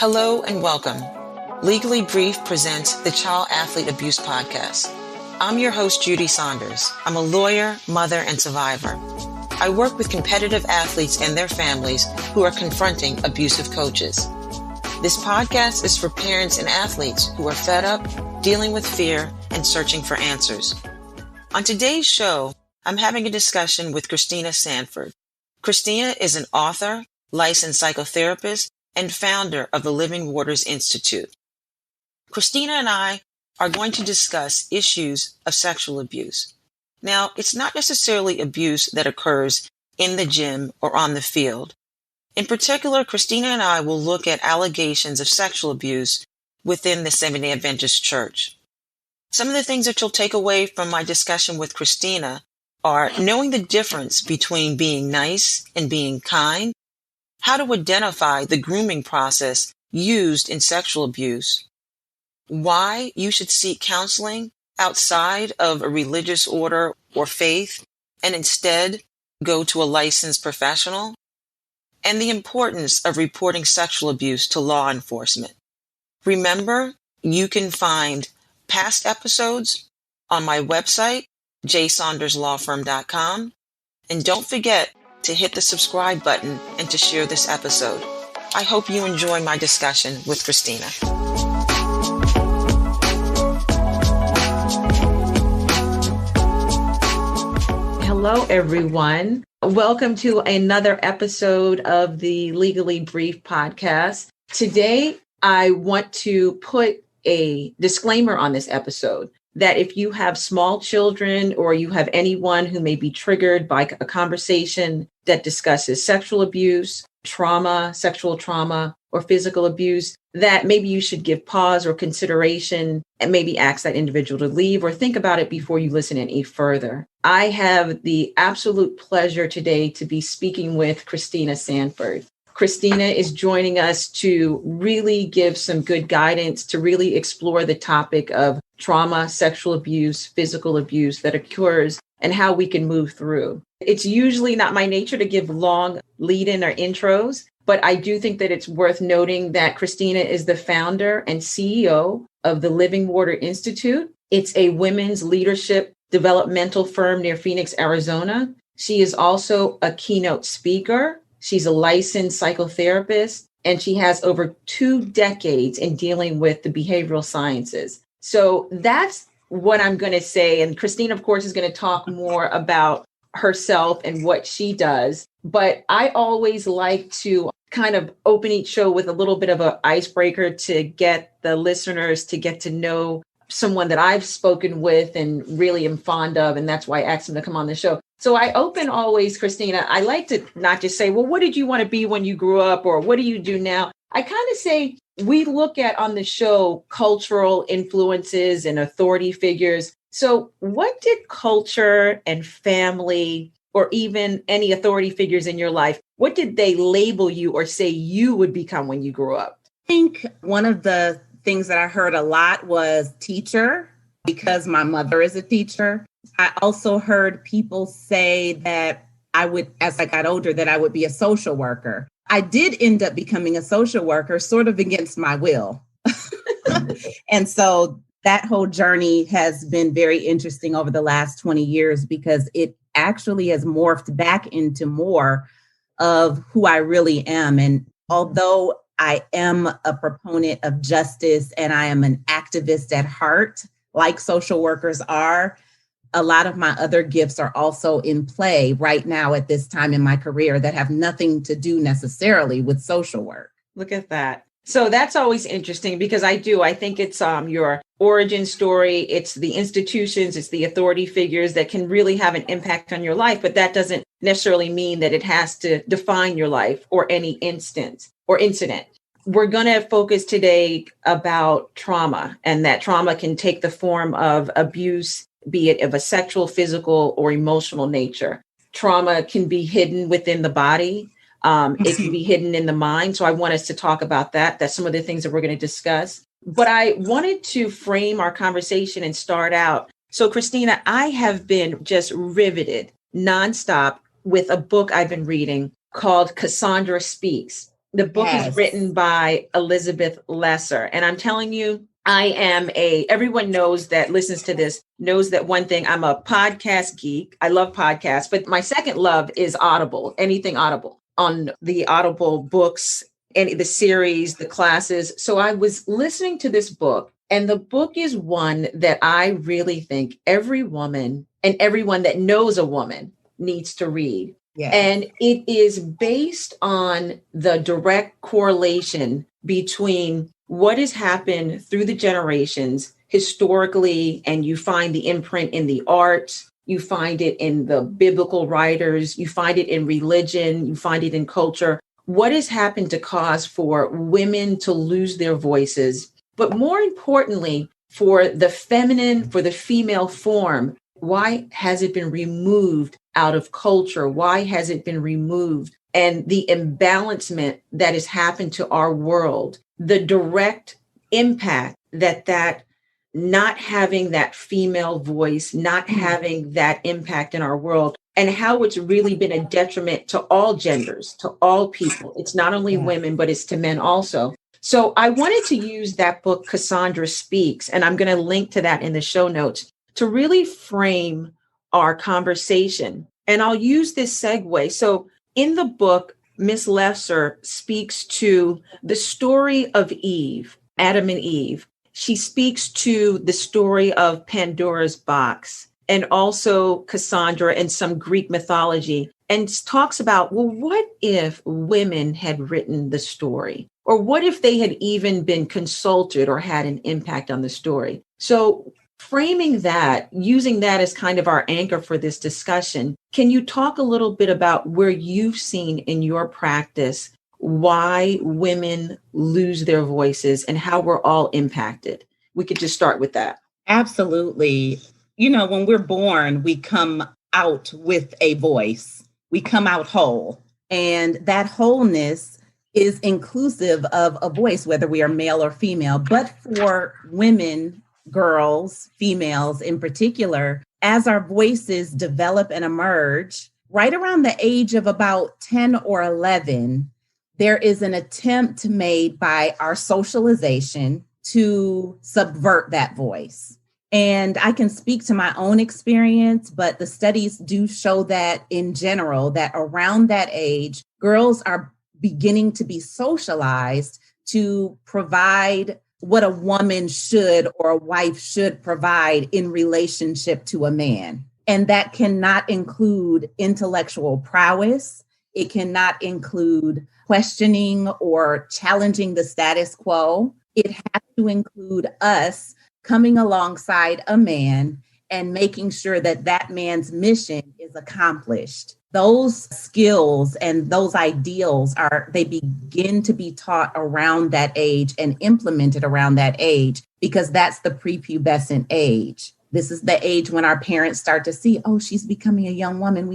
Hello and welcome. Legally Brief presents the Child Athlete Abuse Podcast. I'm your host, Judie Saunders. I'm a lawyer, mother, and survivor. I work with competitive athletes and their families who are confronting abusive coaches. This podcast is for parents and athletes who are fed up, dealing with fear, and searching for answers. On today's show, I'm having a discussion with Christina Sanford. Christina is an author, licensed psychotherapist, and founder of the Living Waters Institute. Christina and I are going to discuss issues of sexual abuse. Now, it's not necessarily abuse that occurs in the gym or on the field. In particular, Christina and I will look at allegations of sexual abuse within the Seventh-day Adventist Church. Some of the things that you'll take away from my discussion with Christina are knowing the difference between being nice and being kind, how to identify the grooming process used in sexual abuse, why you should seek counseling outside of a religious order or faith and instead go to a licensed professional, and the importance of reporting sexual abuse to law enforcement. Remember, you can find past episodes on my website, jsaunderslawfirm.com, and don't forget to hit the subscribe button and to share this episode. I hope you enjoy my discussion with Christina. Hello, everyone. Welcome to another episode of the Legally Brief podcast. Today, I want to put a disclaimer on this episode that if you have small children or you have anyone who may be triggered by a conversation that discusses sexual abuse, trauma, sexual trauma, or physical abuse, that maybe you should give pause or consideration and maybe ask that individual to leave or think about it before you listen any further. I have the absolute pleasure today to be speaking with Christina Sanford. Christina is joining us to really give some good guidance, to really explore the topic of trauma, sexual abuse, physical abuse that occurs and how we can move through. It's usually not my nature to give long lead-in or intros, but I do think that it's worth noting that Christina is the founder and CEO of the Living Water Institute. It's a women's leadership developmental firm near Phoenix, Arizona. She is also a keynote speaker. She's a licensed psychotherapist, and she has over 2 decades in dealing with the behavioral sciences. So that's what I'm going to say. And Christina, of course, is going to talk more about herself and what she does. But I always like to kind of open each show with a little bit of an icebreaker to get the listeners to get to know someone that I've spoken with and really am fond of. And that's why I asked them to come on the show. So I open always, Christina, I like to not just say, well, what did you want to be when you grew up? Or what do you do now? I kind of say we look at on the show cultural influences and authority figures. So what did culture and family or even any authority figures in your life, what did they label you or say you would become when you grew up? I think one of the things that I heard a lot was teacher, because my mother is a teacher. I also heard people say that I would, as I got older, that I would be a social worker. I did end up becoming a social worker, sort of against my will. And so that whole journey has been very interesting over the last 20 years because it actually has morphed back into more of who I really am. And although I am a proponent of justice and I am an activist at heart, like social workers are, a lot of my other gifts are also in play right now at this time in my career that have nothing to do necessarily with social work. Look at that. So that's always interesting because I think it's your origin story. It's the institutions, it's the authority figures that can really have an impact on your life. But that doesn't necessarily mean that it has to define your life or any instance or incident. We're going to focus today about trauma, and that trauma can take the form of abuse, be it of a sexual, physical, or emotional nature. Trauma can be hidden within the body. It can be hidden in the mind. So I want us to talk about that. That's some of the things that we're going to discuss. But I wanted to frame our conversation and start out. So Christina, I have been just riveted nonstop with a book I've been reading called Cassandra Speaks. The book is Yes. written by Elizabeth Lesser. And I'm telling you, everyone knows that listens to this knows that one thing, I'm a podcast geek. I love podcasts, but my second love is Audible, anything Audible, on the Audible books, any the series, the classes. So I was listening to this book, and the book is one that I really think every woman and everyone that knows a woman needs to read. Yes. And it is based on the direct correlation between what has happened through the generations historically, and you find the imprint in the arts, you find it in the biblical writers, you find it in religion, you find it in culture. What has happened to cause for women to lose their voices, but more importantly, for the feminine, for the female form, why has it been removed out of culture? Why has it been removed? And the imbalancement that has happened to our world, the direct impact that not having that female voice, not having that impact in our world, and how it's really been a detriment to all genders, to all people. It's not only women, but it's to men also. So I wanted to use that book, Cassandra Speaks, and I'm going to link to that in the show notes, to really frame our conversation. And I'll use this segue. So in the book, Miss Lesser speaks to the story of Eve, Adam and Eve. She speaks to the story of Pandora's box, and also Cassandra and some Greek mythology, and talks about, well, what if women had written the story? Or what if they had even been consulted or had an impact on the story? So framing that, using that as kind of our anchor for this discussion, can you talk a little bit about where you've seen in your practice why women lose their voices and how we're all impacted? We could just start with that. Absolutely. You know, when we're born, we come out with a voice. We come out whole. And that wholeness is inclusive of a voice, whether we are male or female. But for women, girls, females in particular, as our voices develop and emerge, right around the age of about 10 or 11, there is an attempt made by our socialization to subvert that voice. And I can speak to my own experience, but the studies do show that in general, that around that age, girls are beginning to be socialized to provide what a woman should or a wife should provide in relationship to a man. And that cannot include intellectual prowess. It cannot include questioning or challenging the status quo. It has to include us coming alongside a man and making sure that that man's mission is accomplished. Those skills and those ideals they begin to be taught around that age and implemented around that age, because that's the prepubescent age. This is the age when our parents start to see, oh, she's becoming a young woman.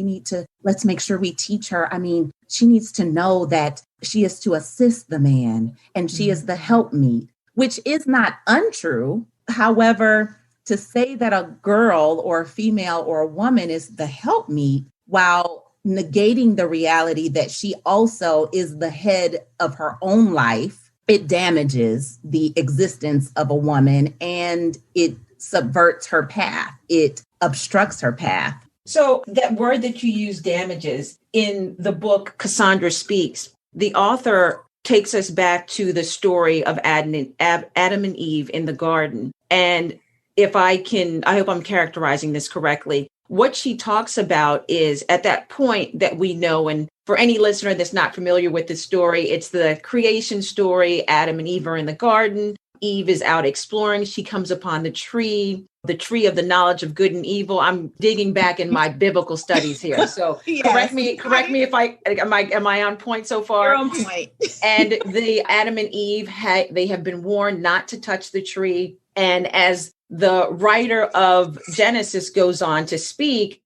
Let's make sure we teach her. I mean, she needs to know that she is to assist the man and she is the helpmeet, which is not untrue. However, to say that a girl or a female or a woman is the helpmeet while negating the reality that she also is the head of her own life, it damages the existence of a woman and it subverts her path. It obstructs her path. So that word that you use, damages, in the book Cassandra Speaks, the author takes us back to the story of Adam and Eve in the garden. And I hope I'm characterizing this correctly, what she talks about is at that point that we know, and for any listener that's not familiar with the story, it's the creation story. Adam and Eve are in the garden. Eve is out exploring. She comes upon the tree of the knowledge of good and evil. I'm digging back in my biblical studies here. So yes. correct me if am I on point so far? You're on point. And the Adam and Eve they have been warned not to touch the tree. And as the writer of Genesis goes on to speak,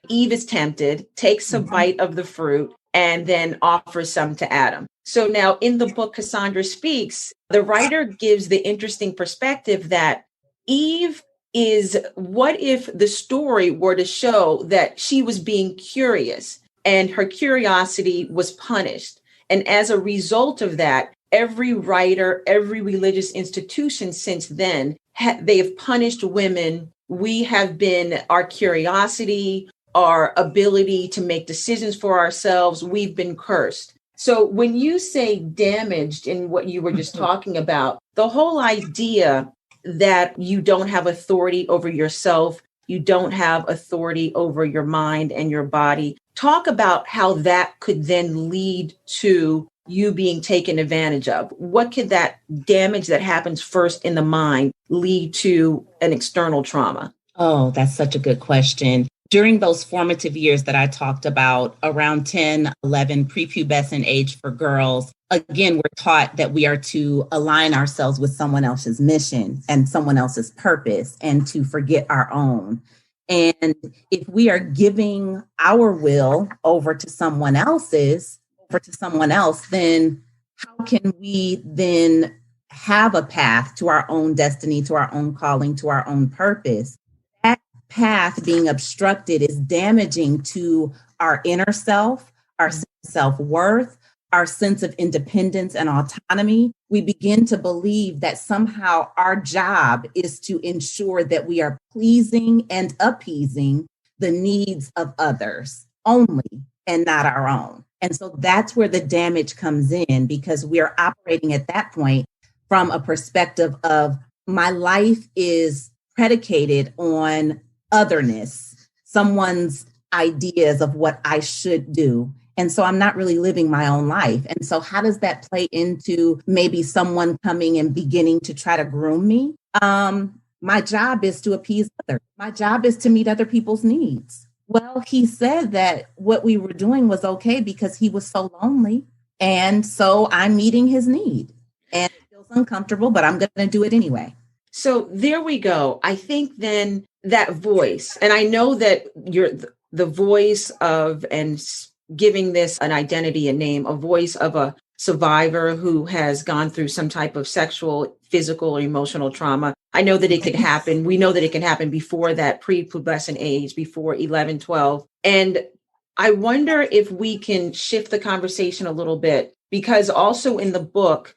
Eve is tempted, takes a bite of the fruit, and then offers some to Adam. So now in the book Cassandra Speaks, the writer gives the interesting perspective that Eve is, what if the story were to show that she was being curious and her curiosity was punished? And as a result of that, every writer, every religious institution since then, they have punished women. We have been, our curiosity, our ability to make decisions for ourselves, we've been cursed. So when you say damaged in what you were just talking about, the whole idea that you don't have authority over yourself, you don't have authority over your mind and your body. Talk about how that could then lead to you being taken advantage of. What could that damage that happens first in the mind lead to an external trauma? Oh, that's such a good question. During those formative years that I talked about, around 10, 11, prepubescent age for girls, again, we're taught that we are to align ourselves with someone else's mission and someone else's purpose and to forget our own. And if we are giving our will over to someone else, then how can we then have a path to our own destiny, to our own calling, to our own purpose? That path being obstructed is damaging to our inner self, our self-worth, our sense of independence and autonomy. We begin to believe that somehow our job is to ensure that we are pleasing and appeasing the needs of others only and not our own. And so that's where the damage comes in, because we are operating at that point from a perspective of my life is predicated on otherness, someone's ideas of what I should do. And so I'm not really living my own life. And so how does that play into maybe someone coming and beginning to try to groom me? My job is to appease others. My job is to meet other people's needs. Well, he said that what we were doing was okay because he was so lonely. And so I'm meeting his need. And it feels uncomfortable, but I'm going to do it anyway. So there we go. I think then that voice, and I know that you're the voice of, and giving this an identity, a name, a voice of a survivor who has gone through some type of sexual, physical, or emotional trauma. I know that it could happen. We know that it can happen before that prepubescent age, before 11, 12. And I wonder if we can shift the conversation a little bit, because also in the book,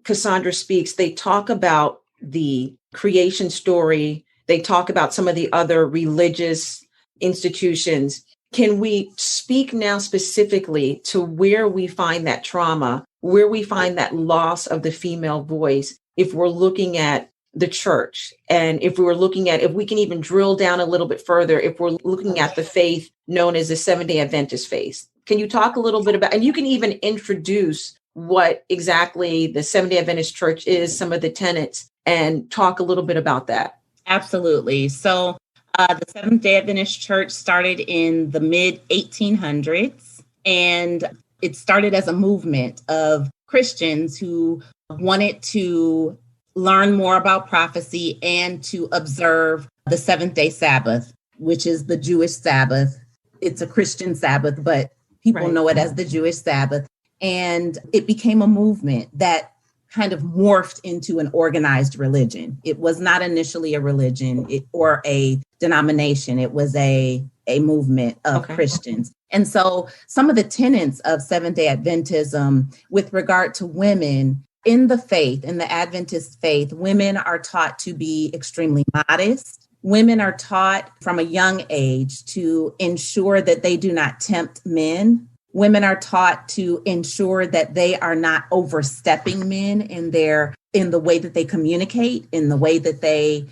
Cassandra Speaks, they talk about the creation story. They talk about some of the other religious institutions. Can we speak now specifically to where we find that trauma, where we find that loss of the female voice, if we're looking at the church, and if we can even drill down a little bit further, if we're looking at the faith known as the Seventh-day Adventist faith? Can you talk a little bit about, and you can even introduce what exactly the Seventh-day Adventist Church is, some of the tenets, and talk a little bit about that? Absolutely. So the Seventh-day Adventist Church started in the mid-1800s, and it started as a movement of Christians who wanted to learn more about prophecy and to observe the seventh-day Sabbath, which is the Jewish Sabbath. It's a Christian Sabbath, but people know it as the Jewish Sabbath. And it became a movement that kind of morphed into an organized religion. It was not initially a religion or a denomination. It was a movement of Christians. And so some of the tenets of Seventh-day Adventism with regard to women in the faith, in the Adventist faith, women are taught to be extremely modest. Women are taught from a young age to ensure that they do not tempt men. Women are taught to ensure that they are not overstepping men in the way that they communicate, in the way that they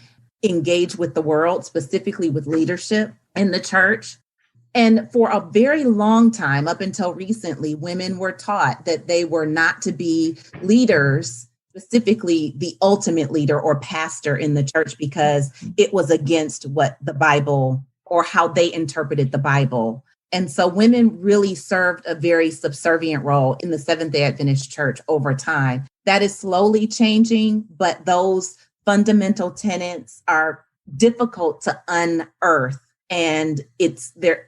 engage with the world, specifically with leadership in the church. And for a very long time, up until recently, women were taught that they were not to be leaders, specifically the ultimate leader or pastor in the church, because it was against what the Bible or how they interpreted the Bible. And so women really served a very subservient role in the Seventh-day Adventist Church over time. That is slowly changing, but those fundamental tenets are difficult to unearth. And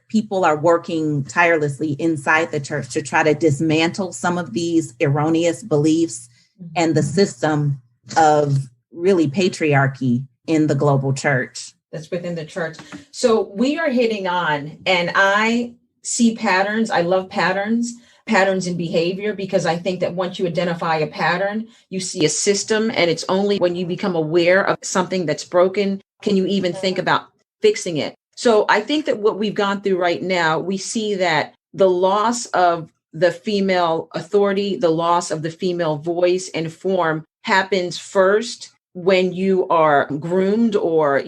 people are working tirelessly inside the church to try to dismantle some of these erroneous beliefs and the system of really patriarchy in the global church. That's within the church. So we are hitting on, and I see patterns. I love patterns. patterns in behavior, because I think that once you identify a pattern, you see a system, and it's only when you become aware of something that's broken can you even think about fixing it. So I think that what we've gone through right now, we see that the loss of the female authority, the loss of the female voice and form happens first when you are groomed or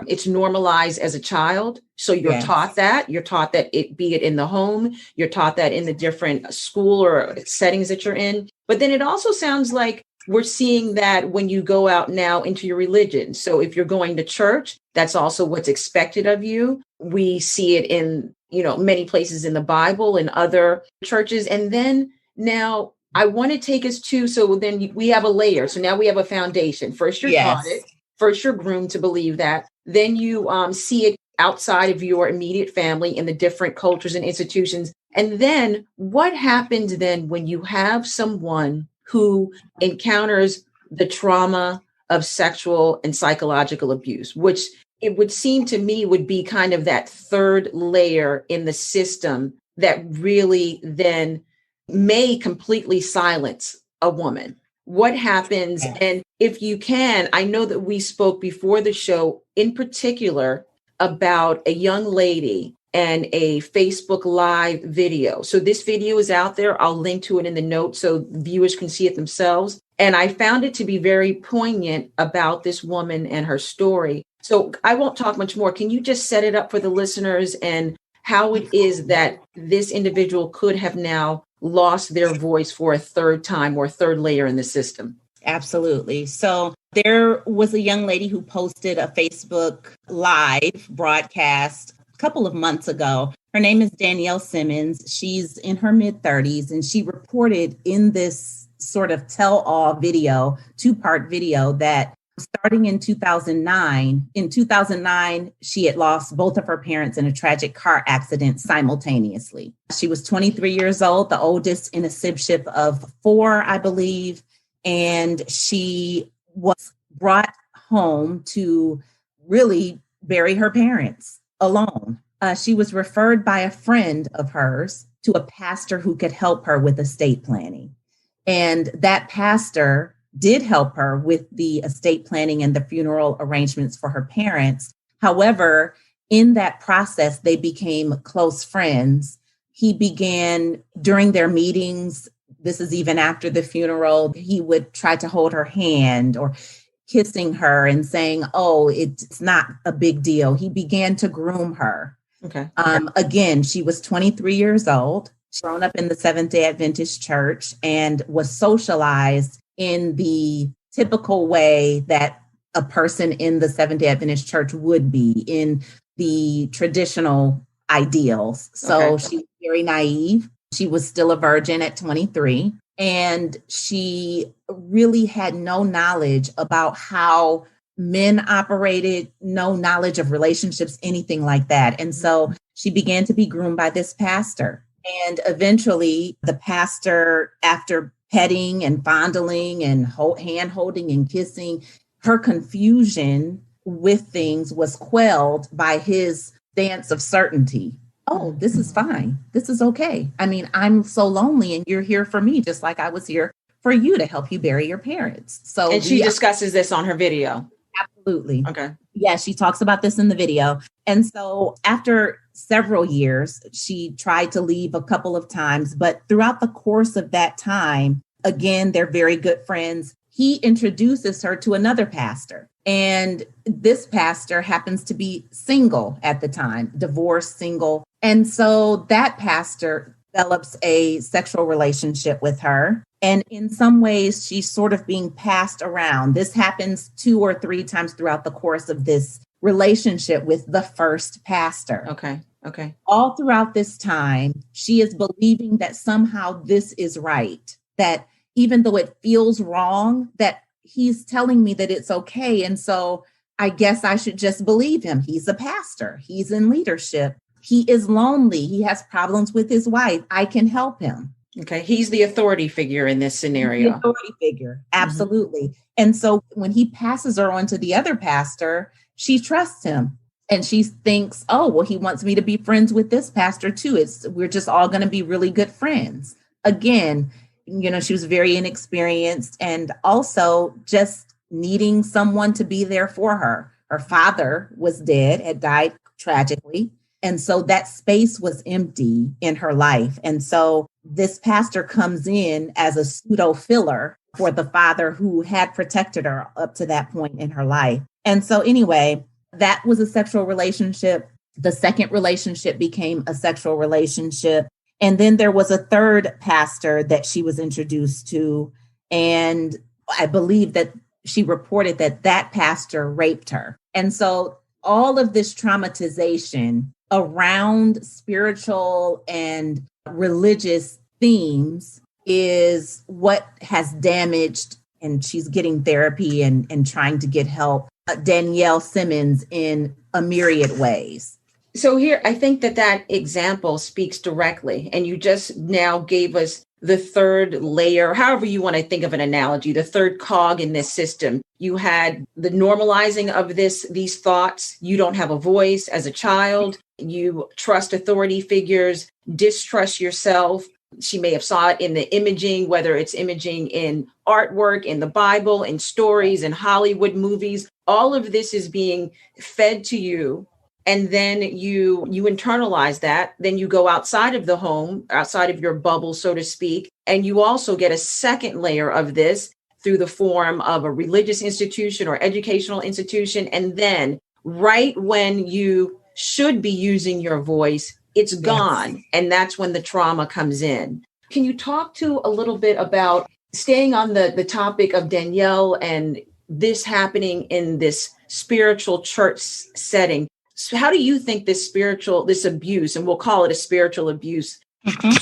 it's normalized as a child. So you're taught that. You're taught that be it in the home, you're taught that in the different school or settings that you're in. But then it also sounds like we're seeing that when you go out now into your religion. So if you're going to church, that's also what's expected of you. We see it in, many places in the Bible and other churches. And then now I want to take us to, so then we have a layer. So now we have a foundation. First, you're taught it. First, you're groomed to believe that. Then you see it outside of your immediate family in the different cultures and institutions. And then what happens then when you have someone who encounters the trauma of sexual and psychological abuse, which it would seem to me would be kind of that third layer in the system that really then may completely silence a woman. What happens? And if you can, I know that we spoke before the show in particular about a young lady and a Facebook Live video. So this video is out there. I'll link to it in the notes so viewers can see it themselves. And I found it to be very poignant about this woman and her story. So I won't talk much more. Can you just set it up for the listeners and how it is that this individual could have now lost their voice for a third time or a third layer in the system? Absolutely. So there was a young lady who posted a Facebook Live broadcast a couple of months ago. Her name is Danielle Simmons. She's in her mid-30s, and she reported in this sort of tell-all video, two-part video, that starting in 2009, she had lost both of her parents in a tragic car accident simultaneously. She was 23 years old, the oldest in a sibship of 4, I believe. And she was brought home to really bury her parents alone. She was referred by a friend of hers to a pastor who could help her with estate planning. And that pastor did help her with the estate planning and the funeral arrangements for her parents. However, in that process, they became close friends. He began, during their meetings, this is even after the funeral, he would try to hold her hand or kissing her and saying, oh, it's not a big deal. He began to groom her. Okay. Again, she was 23 years old, grown up in the Seventh-day Adventist church, and was socialized in the typical way that a person in the Seventh-day Adventist church would be, in the traditional ideals. So She was very naive. She was still a virgin at 23, and she really had no knowledge about how men operated, no knowledge of relationships, anything like that. And so she began to be groomed by this pastor. And eventually the pastor, after petting and fondling and hand holding and kissing, her confusion with things was quelled by his stance of certainty. Oh, this is fine. This is okay. I mean, I'm so lonely and you're here for me, just like I was here for you to help you bury your parents. So, and she discusses this on her video. Absolutely. Okay. Yeah, she talks about this in the video. And so after several years, she tried to leave a couple of times, but throughout the course of that time, again, they're very good friends. He introduces her to another pastor. And this pastor happens to be single at the time, divorced, single. And so that pastor develops a sexual relationship with her. And in some ways, she's sort of being passed around. This happens 2 or 3 times throughout the course of this relationship with the first pastor. Okay. All throughout this time, she is believing that somehow this is right, that even though it feels wrong, that he's telling me that it's okay. And so I guess I should just believe him. He's a pastor. He's in leadership. He is lonely. He has problems with his wife. I can help him. Okay. He's the authority figure in this scenario. The authority figure. Absolutely. Mm-hmm. And so when he passes her on to the other pastor, she trusts him. And she thinks, oh, well, he wants me to be friends with this pastor too. We're just all going to be really good friends. again, she was very inexperienced and also just needing someone to be there for her. Her father was dead, had died tragically. And so that space was empty in her life. And so this pastor comes in as a pseudo filler for the father who had protected her up to that point in her life. And so anyway, that was a sexual relationship. The second relationship became a sexual relationship. And then there was a third pastor that she was introduced to. And I believe that she reported that that pastor raped her. And so all of this traumatization around spiritual and religious themes is what has damaged, and she's getting therapy and trying to get help, Danielle Simmons in a myriad ways. So here, I think that example speaks directly, and you just now gave us the third layer, however you want to think of an analogy, the third cog in this system. You had the normalizing of these thoughts. You don't have a voice as a child. You trust authority figures, distrust yourself. She may have saw it in the imaging, whether it's imaging in artwork, in the Bible, in stories, in Hollywood movies. All of this is being fed to you. And then you internalize that. Then you go outside of the home, outside of your bubble, so to speak. And you also get a second layer of this through the form of a religious institution or educational institution. And then right when you should be using your voice, it's gone. Yes. And that's when the trauma comes in. Can you talk to a little bit about staying on the topic of Danielle and this happening in this spiritual church setting? So how do you think this abuse, and we'll call it a spiritual abuse,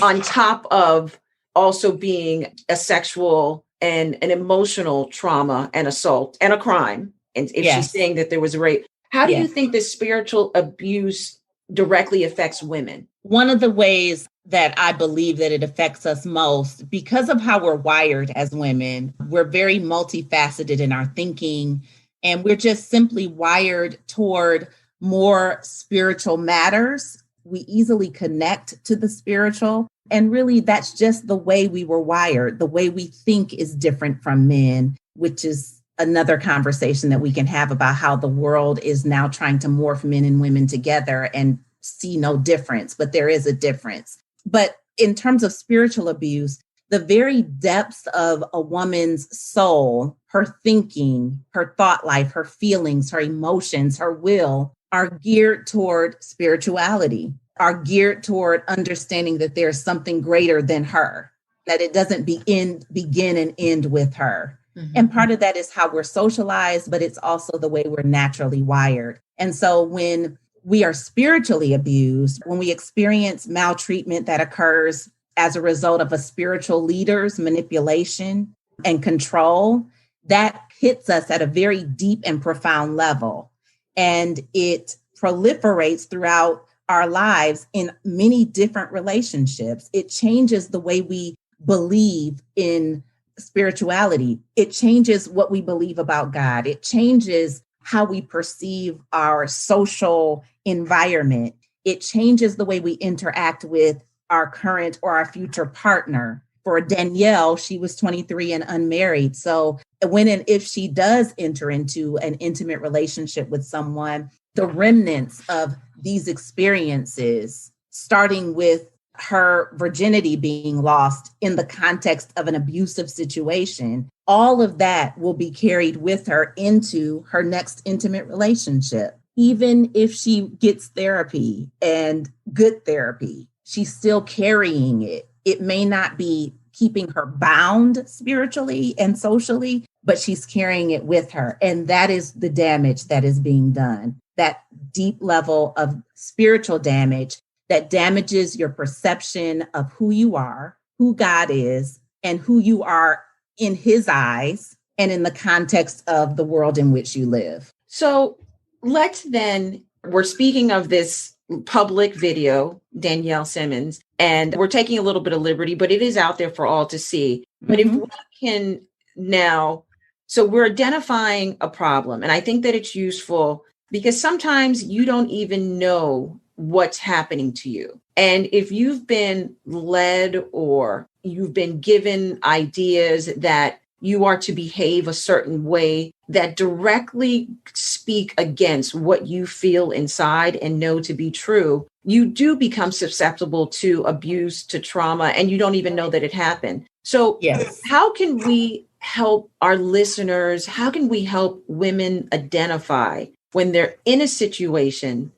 on top of also being a sexual and an emotional trauma and assault and a crime, and if she's saying that there was rape, how do you think this spiritual abuse directly affects women? One of the ways that I believe that it affects us most, because of how we're wired as women, we're very multifaceted in our thinking, and we're just simply wired toward more spiritual matters. We easily connect to the spiritual. And really, that's just the way we were wired. The way we think is different from men, which is another conversation that we can have about how the world is now trying to morph men and women together and see no difference, but there is a difference. But in terms of spiritual abuse, the very depths of a woman's soul, her thinking, her thought life, her feelings, her emotions, her will, are geared toward spirituality, are geared toward understanding that there's something greater than her, that it doesn't begin and end with her. Mm-hmm. And part of that is how we're socialized, but it's also the way we're naturally wired. And so when we are spiritually abused, when we experience maltreatment that occurs as a result of a spiritual leader's manipulation and control, that hits us at a very deep and profound level. And it proliferates throughout our lives in many different relationships. It changes the way we believe in spirituality. It changes what we believe about God. It changes how we perceive our social environment. It changes the way we interact with our current or our future partner. For Danielle, she was 23 and unmarried. So when and if she does enter into an intimate relationship with someone, the remnants of these experiences, starting with her virginity being lost in the context of an abusive situation, all of that will be carried with her into her next intimate relationship. Even if she gets therapy and good therapy, she's still carrying it. It may not be keeping her bound spiritually and socially, but she's carrying it with her. And that is the damage that is being done. That deep level of spiritual damage that damages your perception of who you are, who God is, and who you are in his eyes and in the context of the world in which you live. So we're speaking of this public video, Danielle Simmons, and we're taking a little bit of liberty, but it is out there for all to see. But if we can now, so we're identifying a problem, and I think that it's useful because sometimes you don't even know what's happening to you. And if you've been led or you've been given ideas that you are to behave a certain way that directly speak against what you feel inside and know to be true, you do become susceptible to abuse, to trauma, and you don't even know that it happened. So Yes. How can we help our listeners? How can we help women identify when they're in a situation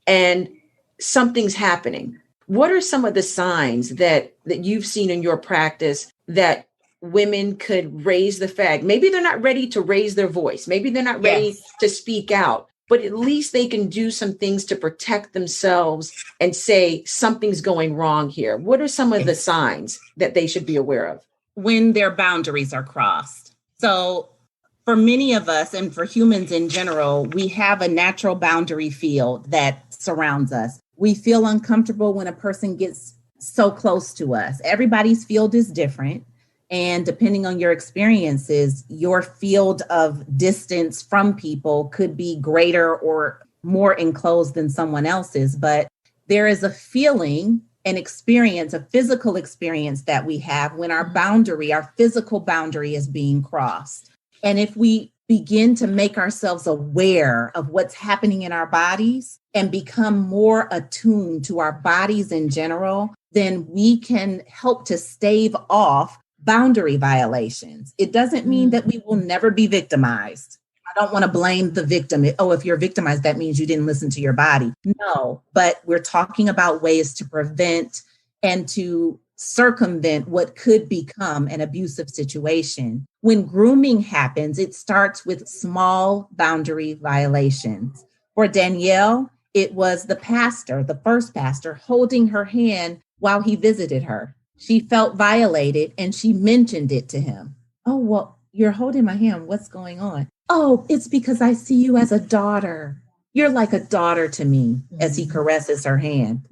and something's happening? What are some of the signs that you've seen in your practice that women could raise the flag? Maybe they're not ready to raise their voice. Maybe they're not ready to speak out, but at least they can do some things to protect themselves and say something's going wrong here. What are some of the signs that they should be aware of? When their boundaries are crossed. So for many of us and for humans in general, we have a natural boundary field that surrounds us. We feel uncomfortable when a person gets so close to us. Everybody's field is different. And depending on your experiences, your field of distance from people could be greater or more enclosed than someone else's. But there is a feeling, an experience, a physical experience that we have when our boundary, our physical boundary is being crossed. And if we begin to make ourselves aware of what's happening in our bodies and become more attuned to our bodies in general, then we can help to stave off boundary violations. It doesn't mean that we will never be victimized. I don't want to blame the victim. Oh, if you're victimized, that means you didn't listen to your body. No, but we're talking about ways to prevent and to circumvent what could become an abusive situation. When grooming happens, it starts with small boundary violations. For Danielle, it was the pastor, the first pastor, holding her hand while he visited her. She felt violated and she mentioned it to him. Oh, well, you're holding my hand. What's going on? Oh, it's because I see you as a daughter. You're like a daughter to me, as he caresses her hand.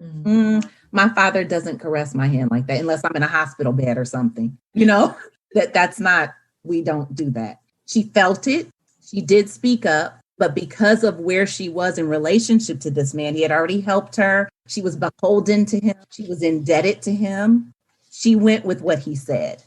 My father doesn't caress my hand like that unless I'm in a hospital bed or something. You know, that's not, we don't do that. She felt it. She did speak up, but because of where she was in relationship to this man, he had already helped her. She was beholden to him. She was indebted to him. She went with what he said.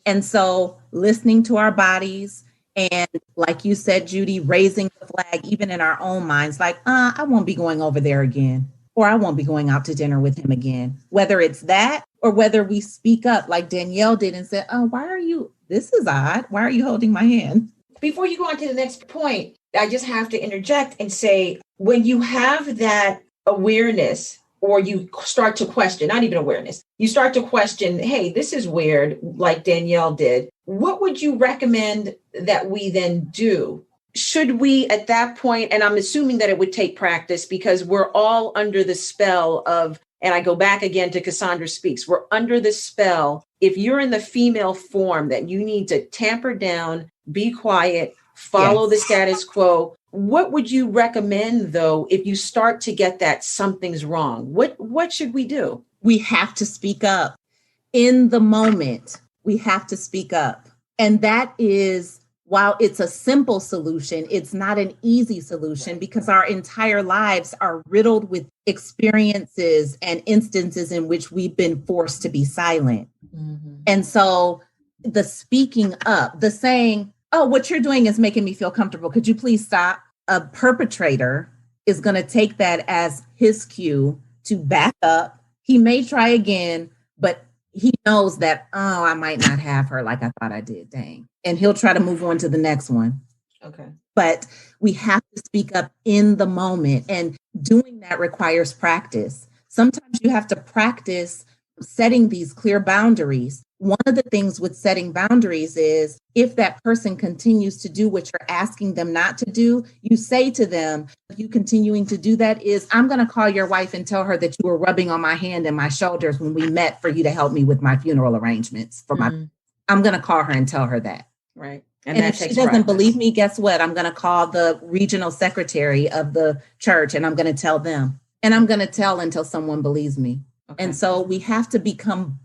And so listening to our bodies, and like you said, Judie, raising the flag, even in our own minds, like, I won't be going over there again, or I won't be going out to dinner with him again. Whether it's that, or whether we speak up like Danielle did and say, oh, this is odd. Why are you holding my hand? Before you go on to the next point, I just have to interject and say, when you have that awareness, or you start to question, not even awareness, you start to question, hey, this is weird, like Danielle did. What would you recommend that we then do? Should we at that point, and I'm assuming that it would take practice because we're all under the spell of, and I go back again to Cassandra Speaks, we're under the spell. If you're in the female form that you need to tamper down, be quiet, follow the status quo. What would you recommend, though, if you start to get that something's wrong? What should we do? We have to speak up. In the moment, we have to speak up. And that is, while it's a simple solution, it's not an easy solution because our entire lives are riddled with experiences and instances in which we've been forced to be silent. And so the speaking up, the saying, oh, what you're doing is making me feel comfortable. Could you please stop? A perpetrator is going to take that as his cue to back up. He may try again, but he knows that, oh, I might not have her like I thought I did. Dang. And he'll try to move on to the next one. Okay. But we have to speak up in the moment. And doing that requires practice. Sometimes you have to practice setting these clear boundaries. One of the things with setting boundaries is if that person continues to do what you're asking them not to do, you say to them, if you continuing to do that is, I'm going to call your wife and tell her that you were rubbing on my hand and my shoulders when we met for you to help me with my funeral arrangements for I'm going to call her and tell her that. Right. And if she doesn't believe me, guess what? I'm going to call the regional secretary of the church and I'm going to tell them. And I'm going to tell until someone believes me. Okay. And so we have to become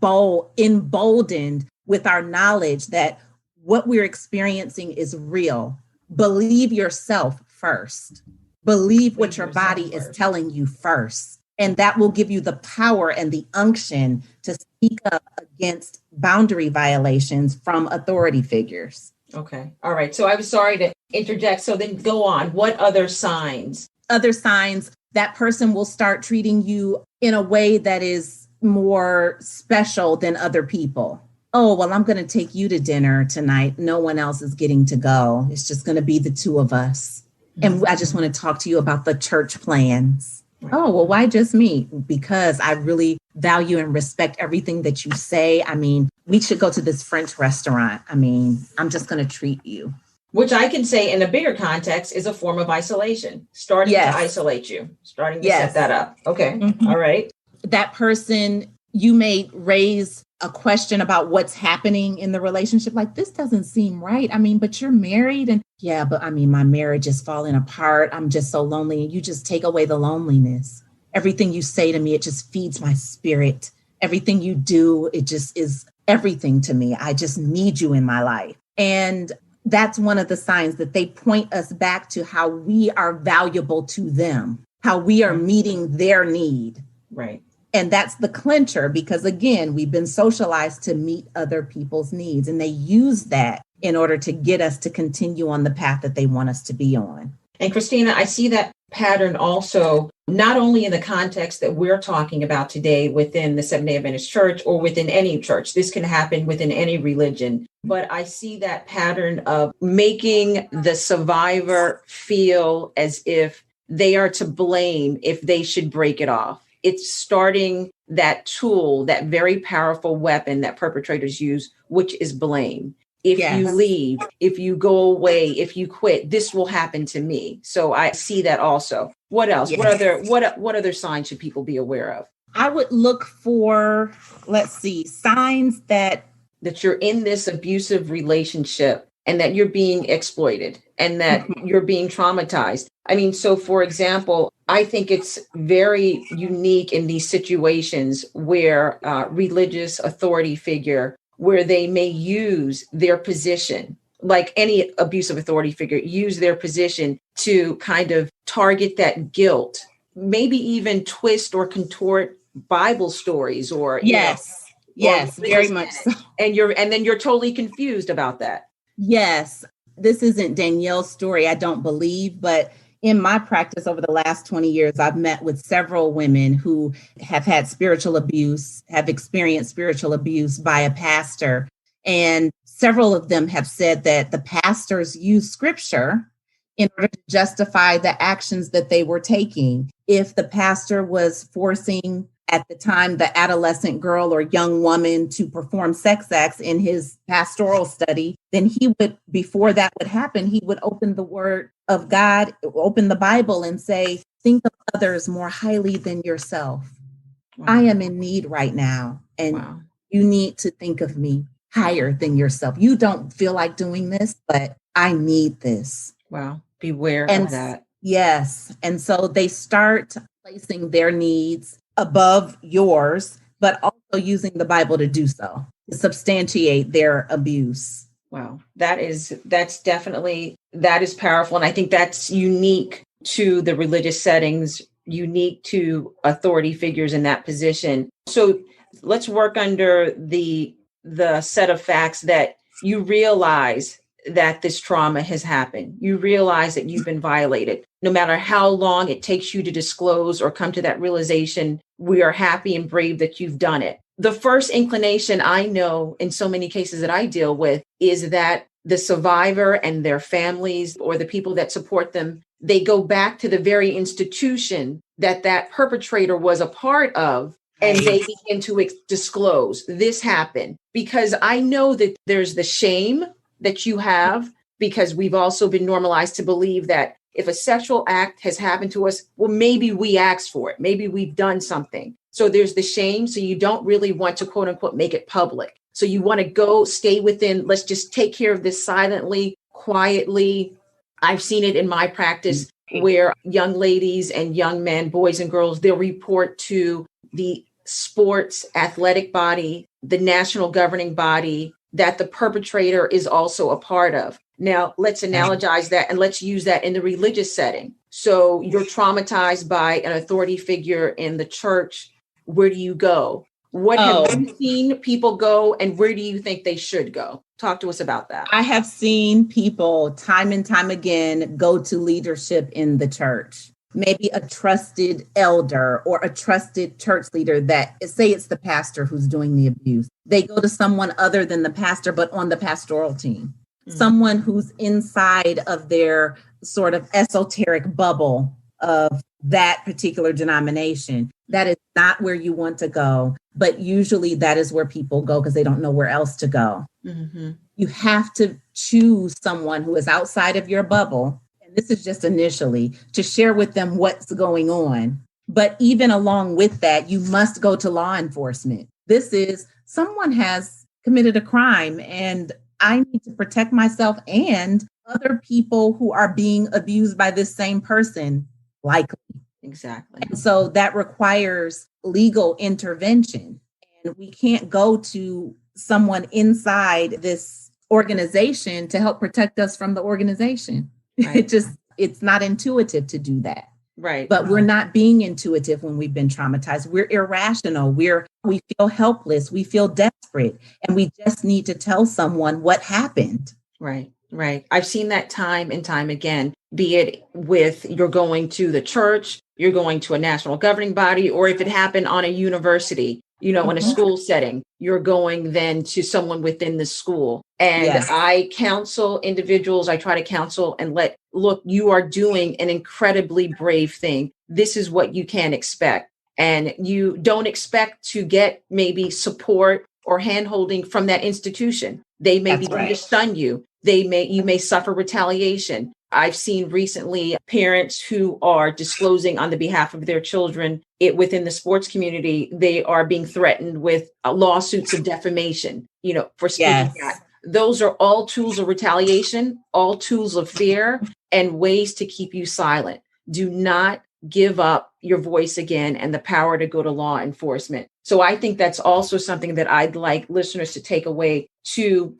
emboldened with our knowledge that what we're experiencing is real. Believe yourself first. Believe what your body is telling you first. And that will give you the power and the unction to speak up against boundary violations from authority figures. Okay. All right. So I was sorry to interject. So then go on. What other signs? Other signs, that person will start treating you in a way that is more special than other people. Oh, well, I'm going to take you to dinner tonight. No one else is getting to go. It's just going to be the two of us. And I just want to talk to you about the church plans. Oh, well, why just me? Because I really value and respect everything that you say. I mean, we should go to this French restaurant. I mean, I'm just going to treat you. Which I can say in a bigger context is a form of isolation, starting to isolate you, starting to set that up. Okay. All right. That person, you may raise a question about what's happening in the relationship. Like, this doesn't seem right. I mean, but you're married and but I mean, my marriage is falling apart. I'm just so lonely. And you just take away the loneliness. Everything you say to me, it just feeds my spirit. Everything you do, it just is everything to me. I just need you in my life. And that's one of the signs that they point us back to how we are valuable to them, how we are meeting their need. Right. And that's the clincher, because, again, we've been socialized to meet other people's needs, and they use that in order to get us to continue on the path that they want us to be on. And Christina, I see that pattern also, not only in the context that we're talking about today within the Seventh-day Adventist Church or within any church. This can happen within any religion. But I see that pattern of making the survivor feel as if they are to blame if they should break it off. It's starting that tool, that very powerful weapon that perpetrators use, which is blame. If you leave, if you go away, if you quit, this will happen to me. So I see that also. What else? Yes. What other signs should people be aware of? I would look for, signs that you're in this abusive relationship and that you're being exploited and that you're being traumatized. I mean, so for example, I think it's very unique in these situations where religious authority figure, where they may use their position, like any abusive authority figure, use their position to kind of target that guilt, maybe even twist or contort Bible stories or very much so. And then you're totally confused about that. Yes, this isn't Danielle's story, I don't believe, but in my practice over the last 20 years, I've met with several women who have had spiritual abuse, have experienced spiritual abuse by a pastor. And several of them have said that the pastors use scripture in order to justify the actions that they were taking. If the pastor was forcing, at the time, the adolescent girl or young woman to perform sex acts in his pastoral study, then he would, before that would happen, he would open the word of God, open the Bible and say, think of others more highly than yourself. Wow. I am in need right now. And you need to think of me higher than yourself. You don't feel like doing this, but I need this. Wow. Beware of that. Yes. And so they start placing their needs above yours, but also using the Bible to do so, to substantiate their abuse. Wow. That is powerful. And I think that's unique to the religious settings, unique to authority figures in that position. So let's work under the set of facts that you realize that this trauma has happened. You realize that you've been violated. No matter how long it takes you to disclose or come to that realization, we are happy and brave that you've done it. The first inclination I know in so many cases that I deal with is that the survivor and their families or the people that support them, they go back to the very institution that perpetrator was a part of, and they begin to disclose this happened. Because I know that there's the shame that you have, because we've also been normalized to believe that if a sexual act has happened to us, well, maybe we asked for it. Maybe we've done something. So there's the shame. So you don't really want to, quote unquote, make it public. So you want to stay within, let's just take care of this silently, quietly. I've seen it in my practice where young ladies and young men, boys and girls, they'll report to the sports athletic body, the national governing body, that the perpetrator is also a part of. Now, let's analogize that and let's use that in the religious setting. So you're traumatized by an authority figure in the church. Where do you go? What have you seen people go, and where do you think they should go? Talk to us about that. I have seen people time and time again go to leadership in the church. Maybe a trusted elder or a trusted church leader that, say it's the pastor who's doing the abuse. They go to someone other than the pastor, but on the pastoral team. Someone who's inside of their sort of esoteric bubble of that particular denomination. That is not where you want to go, but usually that is where people go because they don't know where else to go. Mm-hmm. You have to choose someone who is outside of your bubble. And this is just initially to share with them what's going on. But even along with that, you must go to law enforcement. This is someone has committed a crime and I need to protect myself and other people who are being abused by this same person, likely. Exactly. And so that requires legal intervention. And we can't go to someone inside this organization to help protect us from the organization. Right. It's not intuitive to do that. Right. But we're not being intuitive when we've been traumatized. We're irrational. We feel helpless. We feel desperate. And we just need to tell someone what happened. Right. Right. I've seen that time and time again, be it with you're going to the church, you're going to a national governing body, or if it happened on a university, in a school setting, you're going then to someone within the school. And yes. I counsel individuals, I try to counsel and look, you are doing an incredibly brave thing. This is what you can expect. And you don't expect to get maybe support or handholding from that institution. They may be going to stun you. You may suffer retaliation. I've seen recently parents who are disclosing on the behalf of their children within the sports community, they are being threatened with lawsuits of defamation, for speaking out. Those are all tools of retaliation, all tools of fear and ways to keep you silent. Do not give up your voice again and the power to go to law enforcement. So I think that's also something that I'd like listeners to take away, to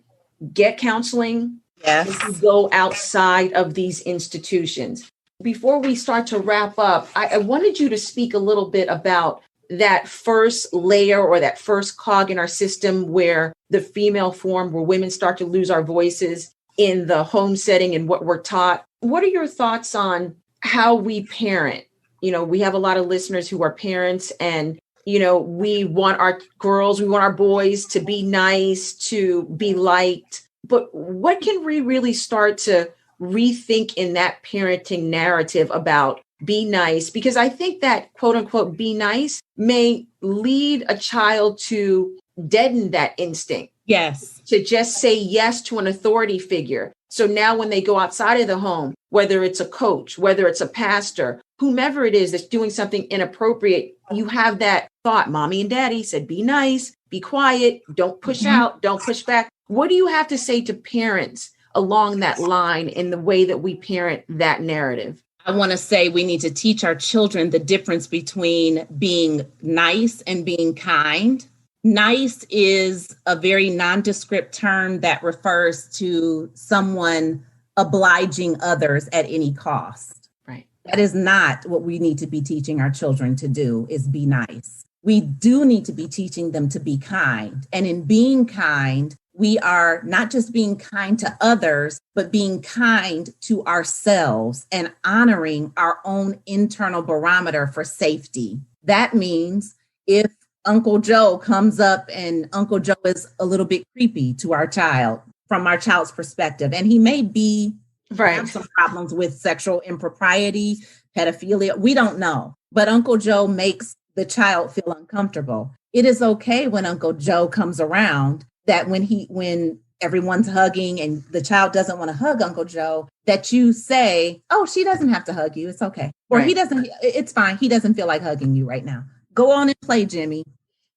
get counseling. Yes. To go outside of these institutions. Before we start to wrap up, I wanted you to speak a little bit about that first layer or that first cog in our system where the female form, where women start to lose our voices in the home setting and what we're taught. What are your thoughts on how we parent? We have a lot of listeners who are parents and, we want our girls, we want our boys to be nice, to be liked. But what can we really start to rethink in that parenting narrative about be nice? Because I think that quote unquote, be nice may lead a child to deaden that instinct. Yes. To just say yes to an authority figure. So now when they go outside of the home, whether it's a coach, whether it's a pastor, whomever it is that's doing something inappropriate, you have that thought, mommy and daddy said, be nice, be quiet, don't push out, don't push back. What do you have to say to parents along that line in the way that we parent that narrative? I want to say we need to teach our children the difference between being nice and being kind. Nice is a very nondescript term that refers to someone obliging others at any cost. Right. That is not what we need to be teaching our children to do, is be nice. We do need to be teaching them to be kind. And in being kind, we are not just being kind to others, but being kind to ourselves and honoring our own internal barometer for safety. That means if Uncle Joe comes up and Uncle Joe is a little bit creepy to our child from our child's perspective, and he may be have some problems with sexual impropriety, pedophilia, we don't know. But Uncle Joe makes the child feel uncomfortable. It is okay when Uncle Joe comes around that when everyone's hugging and the child doesn't want to hug Uncle Joe, that you say, oh, she doesn't have to hug you. It's okay. Or it's fine. He doesn't feel like hugging you right now. Go on and play, Jimmy.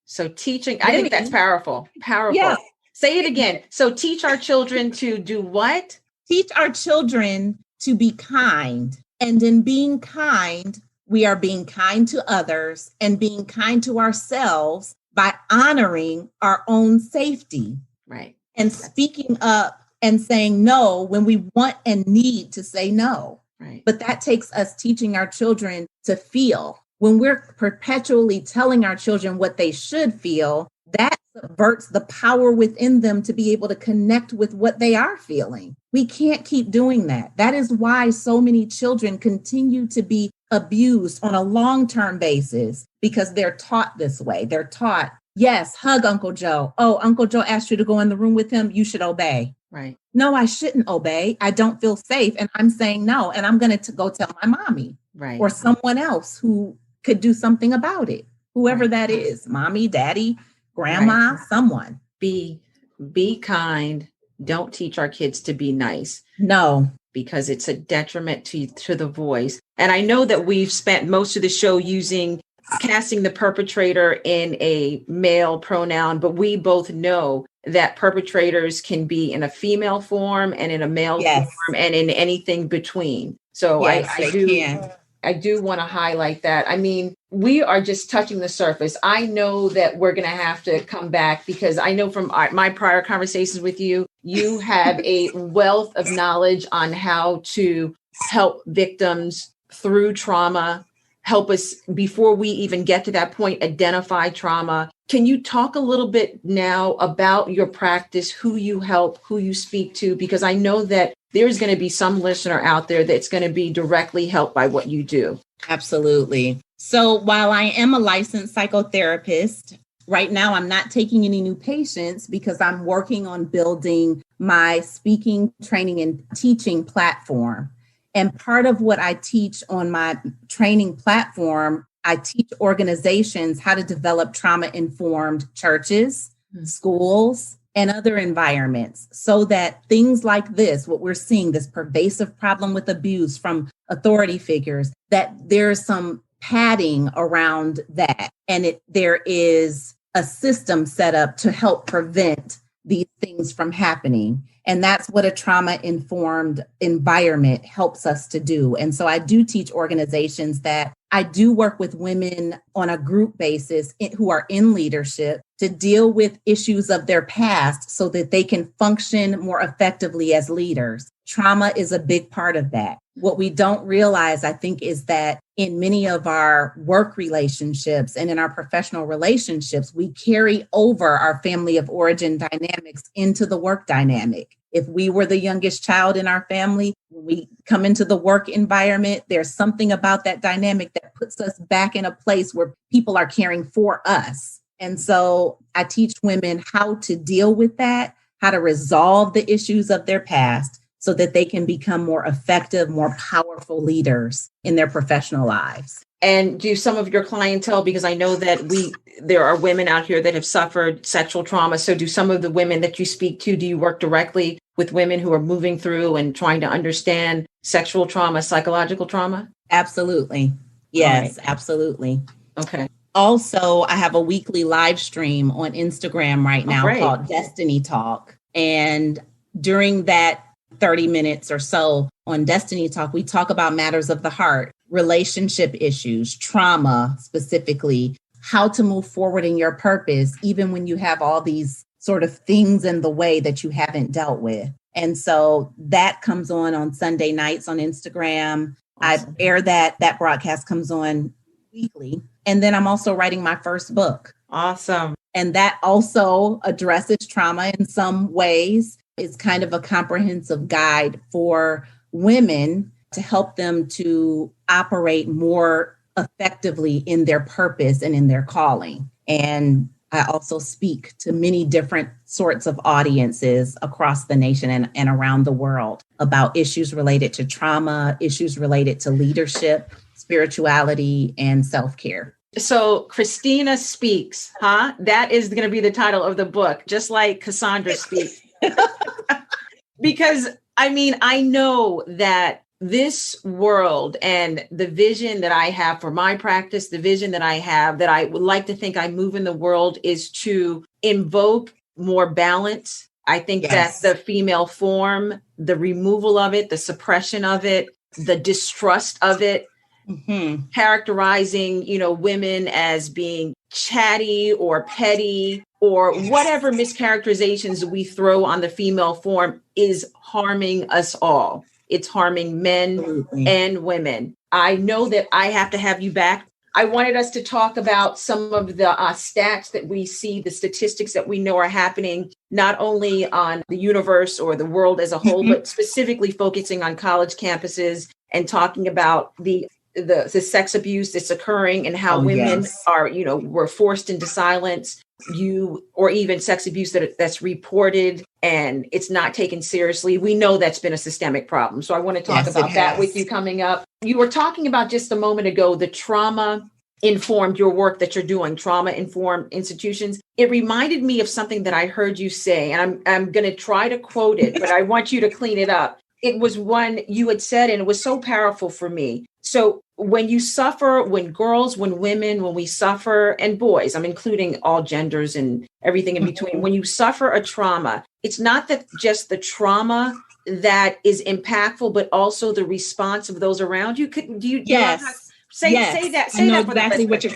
So teaching, I think that's powerful. Powerful. Yeah. Say it again. So teach our children to do what? Teach our children to be kind. And in being kind, we are being kind to others and being kind to ourselves by honoring our own safety. Right. And speaking up and saying no when we want and need to say no. Right. But that takes us teaching our children to feel. When we're perpetually telling our children what they should feel, that subverts the power within them to be able to connect with what they are feeling. We can't keep doing that. That is why so many children continue to be abused on a long-term basis, because they're taught this way. They're taught, yes, hug Uncle Joe. Oh, Uncle Joe asked you to go in the room with him. You should obey. Right. No, I shouldn't obey. I don't feel safe. And I'm saying no. And I'm going to go tell my mommy, right, or someone else who could do something about it. Whoever right, that is, mommy, daddy, grandma, right, someone. Be kind. Don't teach our kids to be nice. No. Because it's a detriment to the voice. And I know that we've spent most of the show casting the perpetrator in a male pronoun, but we both know that perpetrators can be in a female form and in a male Yes. form and in anything between. So yes, I do want to highlight that. I mean, we are just touching the surface. I know that we're going to have to come back, because I know from my prior conversations with you, you have a wealth of knowledge on how to help victims through trauma, help us before we even get to that point, identify trauma. Can you talk a little bit now about your practice, who you help, who you speak to? Because I know that there's going to be some listener out there that's going to be directly helped by what you do. Absolutely. So while I am a licensed psychotherapist, right now I'm not taking any new patients because I'm working on building my speaking, training, and teaching platform. And part of what I teach on my training platform, I teach organizations how to develop trauma-informed churches, schools, and other environments, so that things like this, what we're seeing, this pervasive problem with abuse from authority figures, that there's some padding around that. And there is a system set up to help prevent these things from happening. And that's what a trauma-informed environment helps us to do. And so I do teach organizations that I do work with women on a group basis who are in leadership to deal with issues of their past so that they can function more effectively as leaders. Trauma is a big part of that. What we don't realize, I think, is that in many of our work relationships and in our professional relationships, we carry over our family of origin dynamics into the work dynamic. If we were the youngest child in our family, when we come into the work environment, there's something about that dynamic that puts us back in a place where people are caring for us. And so I teach women how to deal with that, how to resolve the issues of their past so that they can become more effective, more powerful leaders in their professional lives. And do some of your clientele, because I know that there are women out here that have suffered sexual trauma. So do some of the women that you speak to, do you work directly with women who are moving through and trying to understand sexual trauma, psychological trauma? Absolutely. Yes, right. Absolutely. Okay. Also, I have a weekly live stream on Instagram right now called Destiny Talk. And during that 30 minutes or so on Destiny Talk, we talk about matters of the heart, relationship issues, trauma specifically, how to move forward in your purpose, even when you have all these sort of things in the way that you haven't dealt with. And so that comes on Sunday nights on Instagram. Awesome. I air that broadcast comes on weekly. And then I'm also writing my first book. Awesome. And that also addresses trauma in some ways. It's kind of a comprehensive guide for women to help them to operate more effectively in their purpose and in their calling. And I also speak to many different sorts of audiences across the nation and around the world about issues related to trauma, issues related to leadership, spirituality, and self-care. So Christina Speaks, huh? That is going to be the title of the book, just like Cassandra Speaks. Because, I mean, I know that this world and the vision that I have for my practice, the vision that I have that I would like to think I move in the world is to invoke more balance. I think that the female form, the removal of it, the suppression of it, the distrust of it, characterizing, women as being chatty or petty or whatever mischaracterizations we throw on the female form is harming us all. It's harming men Absolutely. and women. I know that I have to have you back. I wanted us to talk about some of the stats that we see, the statistics that we know are happening, not only on the universe or the world as a whole, but specifically focusing on college campuses and talking about the sex abuse that's occurring and how women are, were forced into silence, or even sex abuse that's reported and it's not taken seriously. We know that's been a systemic problem. So I want to talk about that with you coming up. You were talking about just a moment ago, the trauma-informed, your work that you're doing, trauma-informed institutions. It reminded me of something that I heard you say, and I'm going to try to quote it, but I want you to clean it up. It was one you had said, and it was so powerful for me. So when you suffer, when girls, when women, when we suffer, and boys, I'm including all genders and everything in between, when you suffer a trauma, it's not that just the trauma that is impactful, but also the response of those around you. Say that. Say that for exactly what you're.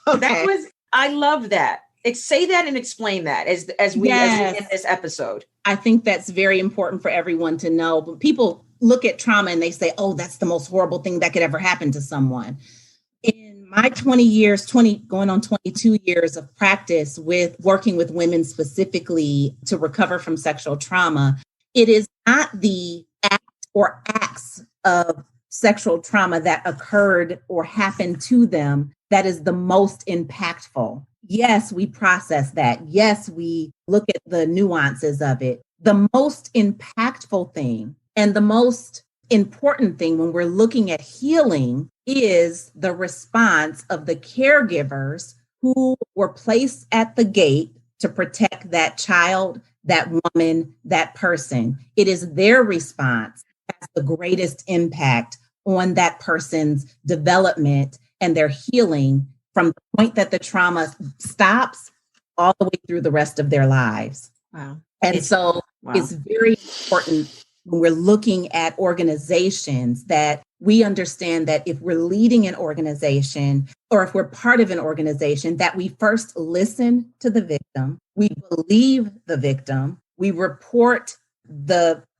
Okay. I love that. Say that and explain that as we end this episode. I think that's very important for everyone to know. When people look at trauma and they say, "Oh, that's the most horrible thing that could ever happen to someone." In my going on 22 years of practice with working with women specifically to recover from sexual trauma, it is not the act or acts of sexual trauma that occurred or happened to them that is the most impactful. Yes, we process that. Yes, we look at the nuances of it. The most impactful thing and the most important thing when we're looking at healing is the response of the caregivers who were placed at the gate to protect that child, that woman, that person. It is their response that has the greatest impact on that person's development and their healing from the point that the trauma stops all the way through the rest of their lives. Wow. And it's very important when we're looking at organizations that we understand that if we're leading an organization or if we're part of an organization, that we first listen to the victim, we believe the victim, we report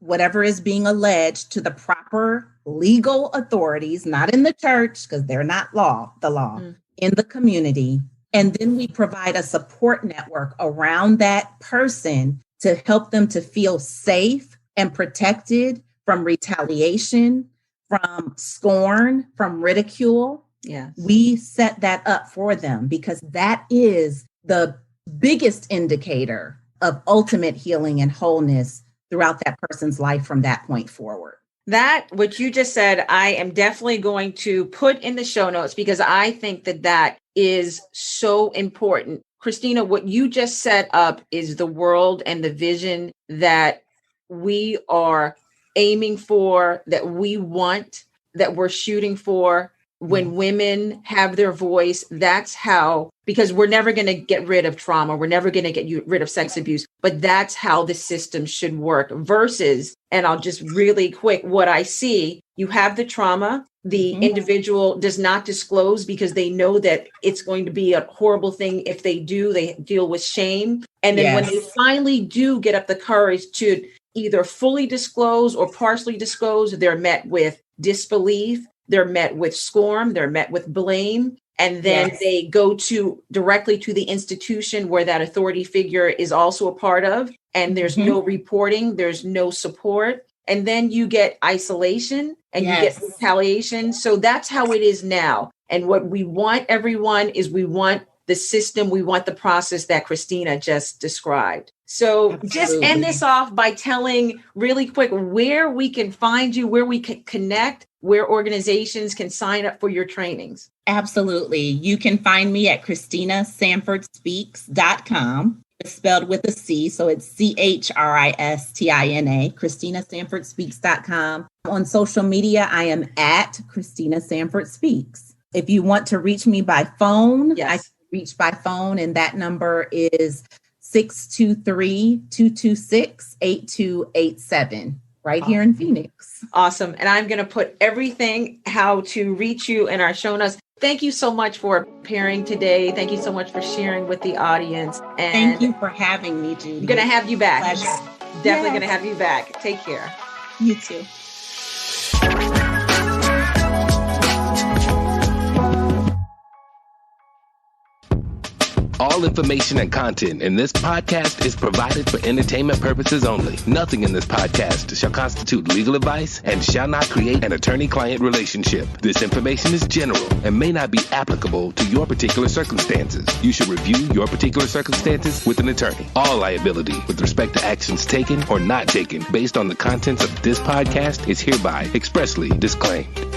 whatever is being alleged to the proper legal authorities, not in the church, because they're not the law, in the community. And then we provide a support network around that person to help them to feel safe and protected from retaliation, from scorn, from ridicule. Yeah. We set that up for them because that is the biggest indicator of ultimate healing and wholeness throughout that person's life from that point forward. That, what you just said, I am definitely going to put in the show notes because I think that is so important. Christina, what you just set up is the world and the vision that we are aiming for, that we want, that we're shooting for. When women have their voice, that's how, because we're never going to get rid of trauma. We're never going to get rid of sex abuse, but that's how the system should work versus, and I'll just really quick, what I see, you have the trauma, the individual does not disclose because they know that it's going to be a horrible thing. If they do, they deal with shame. And then when they finally do get up the courage to either fully disclose or partially disclose, they're met with disbelief. They're met with scorn, they're met with blame, and then they go directly to the institution where that authority figure is also a part of, and there's no reporting, there's no support, and then you get isolation and you get retaliation. So that's how it is now. And what we want, everyone, is we want the system, we want the process that Christina just described. So just end this off by telling really quick where we can find you, where we can connect, where organizations can sign up for your trainings. Absolutely. You can find me at ChristinaSanfordSpeaks.com. It's spelled with a C, so it's CHRISTINA, ChristinaSanfordSpeaks.com. On social media, I am at Christina Sanford Speaks. If you want to reach me by phone, I can reach by phone, and that number is 623-226-8287, right here in Phoenix. Awesome. And I'm going to put everything, how to reach you in our show notes. Thank you so much for appearing today. Thank you so much for sharing with the audience. And thank you for having me, Judie. I'm going to have you back. Pleasure. Definitely going to have you back. Take care. You too. All information and content in this podcast is provided for entertainment purposes only. Nothing in this podcast shall constitute legal advice and shall not create an attorney-client relationship. This information is general and may not be applicable to your particular circumstances. You should review your particular circumstances with an attorney. All liability with respect to actions taken or not taken based on the contents of this podcast is hereby expressly disclaimed.